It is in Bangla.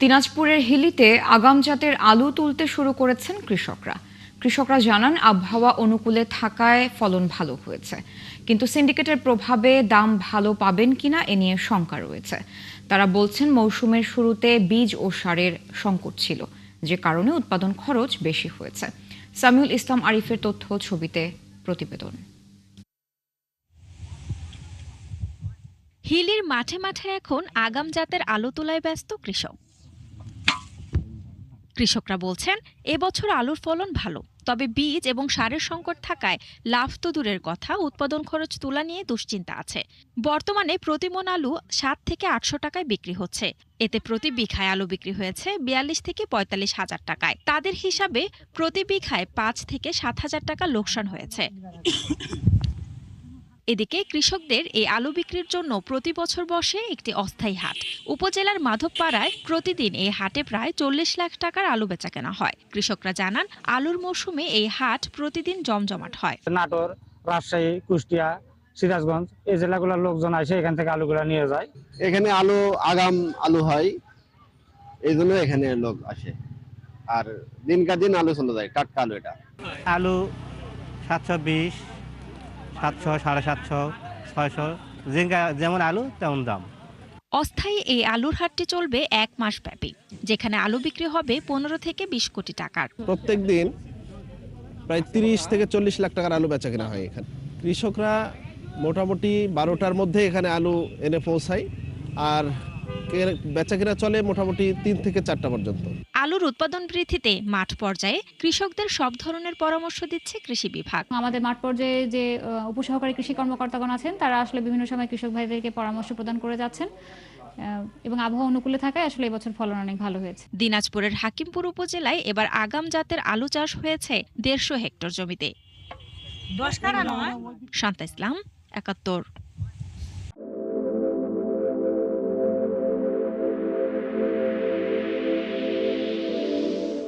দিনাজপুরের হিলিতে আগাম জাতের আলু তুলতে শুরু করেছেন কৃষকরা। কৃষকরা জানান আবহাওয়া অনুকূলে থাকায় ফলন ভালো হয়েছে, কিন্তু সিন্ডিকেটের প্রভাবে দাম ভালো পাবেন কিনা এ নিয়ে শঙ্কা রয়েছে। তারা বলছেন মৌসুমের শুরুতে বীজ ও সারের সংকট ছিল, যে কারণে উৎপাদন খরচ বেশি হয়েছে। সামিউল ইসলাম আরিফের তথ্য ছবিতে প্রতিবেদন। হিলির মাঠে মাঠে এখন আগাম জাতের আলু তোলায় ব্যস্ত কৃষকরা বলছেন এবছর আলুর ফলন ভালো, তবে বীজ এবং সারের সংকট থাকায় লাভ তো দূরের কথা, উৎপাদন খরচ তোলা নিয়ে দুশ্চিন্তা আছে। বর্তমানে প্রতি মণ আলু ৭ থেকে ৮০০ টাকায় বিক্রি হচ্ছে। এতে প্রতি বিঘায় আলু বিক্রি হয়েছে ৪২ থেকে ৪৫ হাজার টাকায়। তাদের হিসাবে প্রতি বিঘায় ৫ থেকে ৭ হাজার টাকা লোকসান হয়েছে। এদিকে কৃষকদের এই আলু বিক্রির জন্য প্রতি বছর বসে একটি অস্থায়ী হাট। উপজেলার মাধবপাড়ায় প্রতিদিন এই হাটে প্রায় ৪০ লাখ টাকার আলু বেচাকেনা হয়। কৃষকরা জানান আলুর মৌসুমে এই হাট প্রতিদিন জমজমাট হয়। নাটোর, রাজশাহী, কুষ্টিয়া, সিরাজগঞ্জ এই জেলাগুলোর লোকজন আসে এখান থেকে আলুগুলা নিয়ে যায়। এখানে আলু আগাম আলু হয়, এই জন্য এখানে লোক আসে। আর দিনকার দিন আলু চলে যায়, টাটকা আলু। এটা আলু 720, 700, 750, 600, যেমন আলু তেমন দাম। অস্থায়ী এই আলুর হাটটি চলবে ১ মাস ব্যাপী, যেখানে আলু বিক্রি হবে ১৫ থেকে ২০ কোটি টাকার। প্রত্যেক দিন প্রায় ৩০ থেকে ৪০ লাখ টাকার আলু বেচা কেনা হয় এখানে। কৃষকরা মোটামুটি ১২টার মধ্যে এখানে আলু এনে পৌঁছায়, আর বেচা কেনা চলে মোটামুটি ৩ থেকে ৪টা পর্যন্ত। আলুর উৎপাদন বৃদ্ধিতে মাঠ পর্যায়ে কৃষকদের সব ধরনের পরামর্শ দিচ্ছে কৃষি বিভাগ। আমাদের মাঠ পর্যায়ে যে উপসহকারী কৃষি কর্মকর্তাগণ আছেন, তারা আসলে বিভিন্ন সময় কৃষক ভাইদেরকে পরামর্শ প্রদান করে যাচ্ছেন এবং আবহাওয়া অনুকূলে থাকায় আসলে এবছর ফলন অনেক ভালো হয়েছে। দিনাজপুরের হাকিমপুর উপজেলায় এবার আগাম জাতের আলু চাষ হয়েছে ১৫০ হেক্টর জমিতে। শান্তা ইসলাম, ৭১।